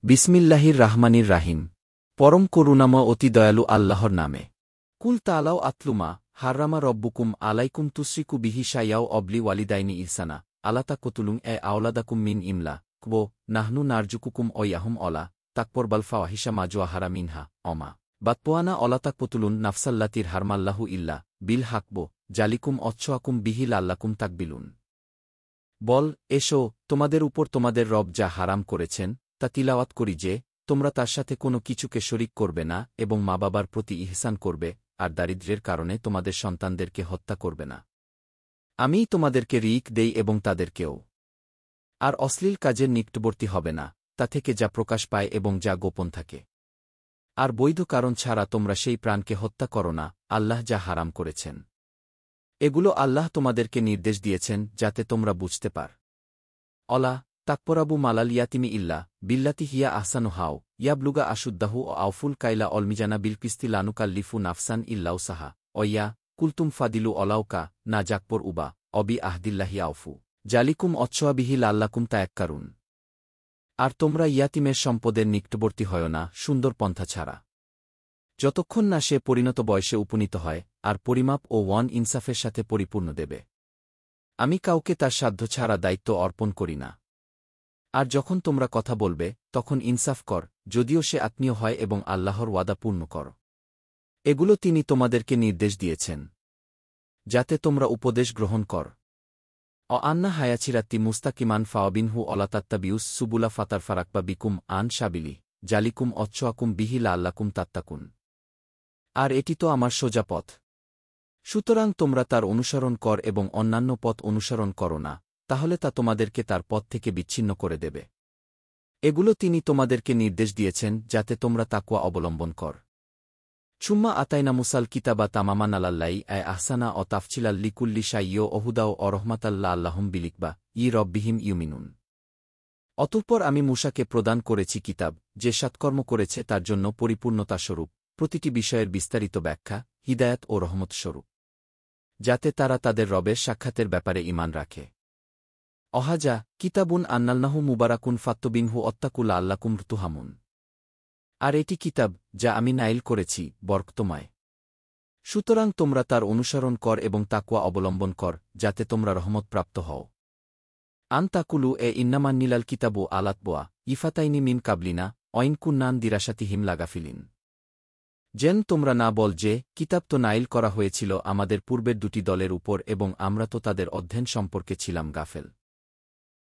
বিসমিল্লাহির রাহমানির রাহিম। পরম করুণাময় অতি দয়ালু আল্লাহর নামে। কুল তালাও আতলুমা হাররামা রব্বুকুম আলাইকুম তুসরিকু বিহি শাইয়াও অবলি ওয়ালিদাইনি ইহসানা আলাতা কতুলুং আওলাদাকুম মিন ইমলা কবো নাহনু নারজুকুকুম অয়াহুম অলা তাকপরবাল ফাওয়াহিশা মাজুয়াহারা মিনহা অমা বাতপোয়ানা অলাতাক পতুলুন নাফসাল্লাতির হারমাল্লাহু ইল্লা বিল হাকবো জালিকুম অচ্ছোয়াকুম বিহিল আল্লাকুম তাকবিলুন। বল, এসো, তোমাদের উপর তোমাদের রব যা হারাম করেছেন তা তিলাওয়াত করি যে তোমরা তার সাথে কোনো কিছুকে শরিক করবে না এবং মা বাবার প্রতি ইহসান করবে আর দারিদ্র্যের কারণে তোমাদের সন্তানদেরকে হত্যা করবে না। আমিই তোমাদেরকে রিক দেই এবং তাদেরকেও। আর অশ্লীল কাজের নিকটবর্তী হবে না, তা থেকে যা প্রকাশ পায় এবং যা গোপন থাকে। আর বৈধ কারণ ছাড়া তোমরা সেই প্রাণকে হত্যা করো না, আল্লাহ যা হারাম করেছেন। এগুলো আল্লাহ তোমাদেরকে নির্দেশ দিয়েছেন যাতে তোমরা বুঝতে পার। অলা তাকপরাবু মালাল ইয়াতিমি ইল্লা বিল্লাতি হিয়া আহসানু হাও ইয়াবলুগা আশুদ্দাহু ও আউফুল কাইলা অলমিজানা বিলকিস্তি লানুকাল্লিফু নাফসান ইল্লাউ সাহা অয়া কুলতুম ফাদিলু অলাউকা না জাকপর উবা অবি আহদিল্লাহি আউফু জালিকুম অচ্ছোয়াবিহিল আল্লাকুম তায়াক্কারুন। আর তোমরা ইয়াতিমের সম্পদের নিকটবর্তী হয় না সুন্দর পন্থা ছাড়া, যতক্ষণ না সে পরিণত বয়সে উপনীত হয়, আর পরিমাপ ও ইনসাফের সাথে পরিপূর্ণ দেবে। আমি কাউকে তার সাধ্য ছাড়া দায়িত্ব অর্পণ করি না। আর যখন তোমরা কথা বলবে তখন ইনসাফ কর, যদিও সে আত্মীয় হয়, এবং আল্লাহর ওয়াদা পূর্ণ কর। এগুলো তিনি তোমাদেরকে নির্দেশ দিয়েছেন যাতে তোমরা উপদেশ গ্রহণ কর। আন্না হায়াচিরাত্তি মুস্তাকিমান ফাওয়াবিনহু অলাতাত্তাবিউস সুবুলা ফাতার ফারাকবা বিকুম আন সাবিলি জালিকুম অচ্ছোয়াকুম বিহিলা আল্লাকুম তাত্তাকুন। আর এটি তো আমার সোজা পথ, সুতরাং তোমরা তার অনুসরণ কর এবং অন্যান্য পথ অনুসরণ করো না, তাহলে তা তোমাদেরকে তার পথ থেকে বিচ্ছিন্ন করে দেবে। এগুলো তিনি তোমাদেরকে নির্দেশ দিয়েছেন যাতে তোমরা তাকওয়া অবলম্বন কর। সুম্মা আতাইনা মুসাল কিতাবা তামামান আলাল্লাই আহসানা ও তাফছিলাল লিকুল্লি শাইয়ো অহুদাও অরহমাতাল্লা আল্লাহম বিলিকবা রব্বিহিম ইউমিনুন। অতঃপর আমি মূসাকে প্রদান করেছি কিতাব, যে সৎকর্ম করেছে তার জন্য পরিপূর্ণতাস্বরূপ প্রতিটি বিষয়ের বিস্তারিত ব্যাখ্যা, হিদায়াত ও রহমত স্বরূপ, যাতে তারা তাদের রবের সাক্ষাতের ব্যাপারে ঈমান রাখে। অহাজা কিতাবুন আন্নালনাহু মুবারাকুন ফাত্তবিনহু অত্তাকুলা আল্লাকুম তুহামুন। আর এটি কিতাব যা আমি নাইল করেছি, বরকতময়। সুতরাং তোমরা তার অনুসরণ কর এবং তাকওয়া অবলম্বন কর যাতে তোমরা রহমতপ্রাপ্ত হও। আন তাকুলু ইন্নামান্নিলাল কিতাবু আলাতবোয়া ইফাতাইনি মিন কাবলিনা অইনকুন্নান দিরাসাতিহিম লাগাফিলিন। যেন তোমরা না বল যে কিতাব তো নাইল করা হয়েছিল আমাদের পূর্বের দুটি দলের উপর এবং আমরা তো তাদের অধ্যয়ন সম্পর্কে ছিলাম গাফেল।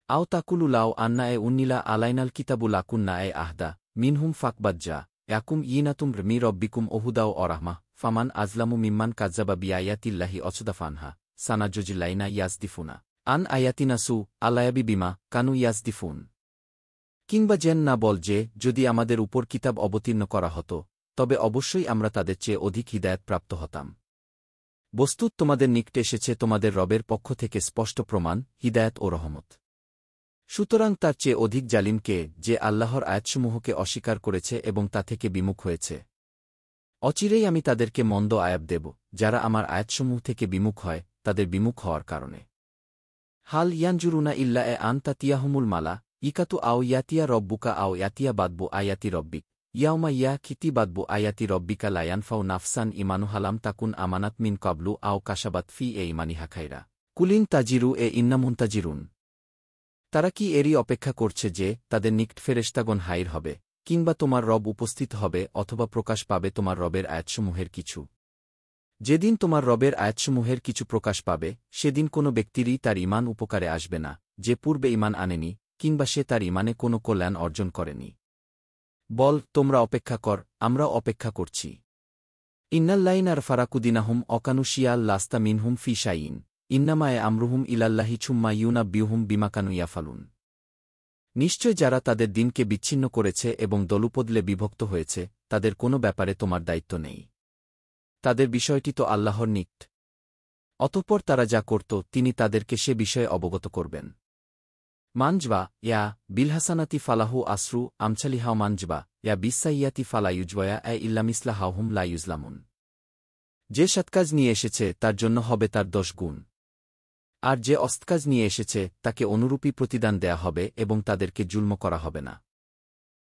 আও তাকুলু লাও আন্না উন্নিলা আলাইনাল কিতাবু লাকুন্না আহদা মিনহুম ফাকবাজ্জা ইয়াকুম ইনাতুম মি রব্বিকুম ওহুদাও অরাহমা ফামান আজলামু মিম্মান কাজ্জাবা বিআয়াতিল্লাহি অচদাফানহা সানাজুজিল্লাইনা ইয়াজদিফুনা আন আয়াতিনাসু আলায়াবি বিমা কানু ইয়াজদিফুন। কিংবা যেন না বল যে যদি আমাদের উপর কিতাব অবতীর্ণ করা হতো তবে অবশ্যই আমরা তাদের চেয়ে অধিক হিদায়াত প্রাপ্ত হতাম। বস্তুত তোমাদের নিকটে এসেছে তোমাদের রবের পক্ষ থেকে স্পষ্ট প্রমাণ, হিদায়াত ও রহমত। সুতরাং তার চেয়ে অধিক জালিম কে, যে আল্লাহর আয়াতসমূহকে অস্বীকার করেছে এবং তা থেকে বিমুখ হয়েছে। অচিরেই আমি তাদেরকে মন্দ আয়াব দেব, যারা আমার আয়াতসমূহ থেকে বিমুখ হয় তাদের বিমুখ হওয়ার কারণে। হাল ইয়ানজুরুনা ইল্লা আন তাতিয়াহুমুল মালা ইকাতু আও ইয়াতিয়া রব্বুকা আও ইয়াতিয়া বাদবু আয়াতি রব্বিক ইয়াউমা ইয়া খিতি বাদবু আয়াতি রব্বিকা লায়ানফাও নাফসান ইমানুহালাম তাকুন আমানাত মিন কাবলু আও কাশাবাত ফি ইমানিহা খাইরা কুলিন তাজিরু ইন্নামুনতাজিরুন। তারা কি এরই অপেক্ষা করছে যে তাদের নিকট ফেরেশতাগণ হাইর হবে, কিংবা তোমার রব উপস্থিত হবে, অথবা প্রকাশ পাবে তোমার রবের আয়াতসমূহের কিছু? যেদিন তোমার রবের আয়াতসমূহের কিছু প্রকাশ পাবে সেদিন কোনো ব্যক্তিরই তার ঈমান উপকারে আসবে না, যে পূর্বে ঈমান আনেনি, কিংবা সে তার ঈমানে কোনো কল্যাণ অর্জন করেনি। বল, তোমরা অপেক্ষা কর, আমরাও অপেক্ষা করছি। ইন্নাল্লাইনার ফারাকুদিনাহুম অকানুশিয়াল লাস্তা মিনহুম ফি শাইইন ইন্নামায়ে আমরুহুম ইলাল্লাহি ছুম্মা ইউনাব্বিউহুম বিমাকানু ইয়াফালুন। নিশ্চয় যারা তাদের দিনকে বিচ্ছিন্ন করেছে এবং দলুপদলে বিভক্ত হয়েছে তাদের কোনো ব্যাপারে তোমার দায়িত্ব নেই। তাদের বিষয়টি তো আল্লাহর নিকট। অতঃপর তারা যা করত তিনি তাদেরকে সে বিষয়ে অবগত করবেন। মানজবা ইয়া বিলহাসানাতি ফালাহু আসরু আমছালিহাও মানজবা ইয়া বিসাইয়াতি ফালা ইউজবয়া ইল্লামিসলা হাউহুম লা ইউজলামুন। যে সৎকাজ নিয়ে এসেছে তার জন্য হবে তার 10 গুণ, আর যে অস্তকাজ নিয়ে এসেছে তাকে অনুরূপী প্রতিদান দেয়া হবে এবং তাদেরকে জুলম করা হবে না।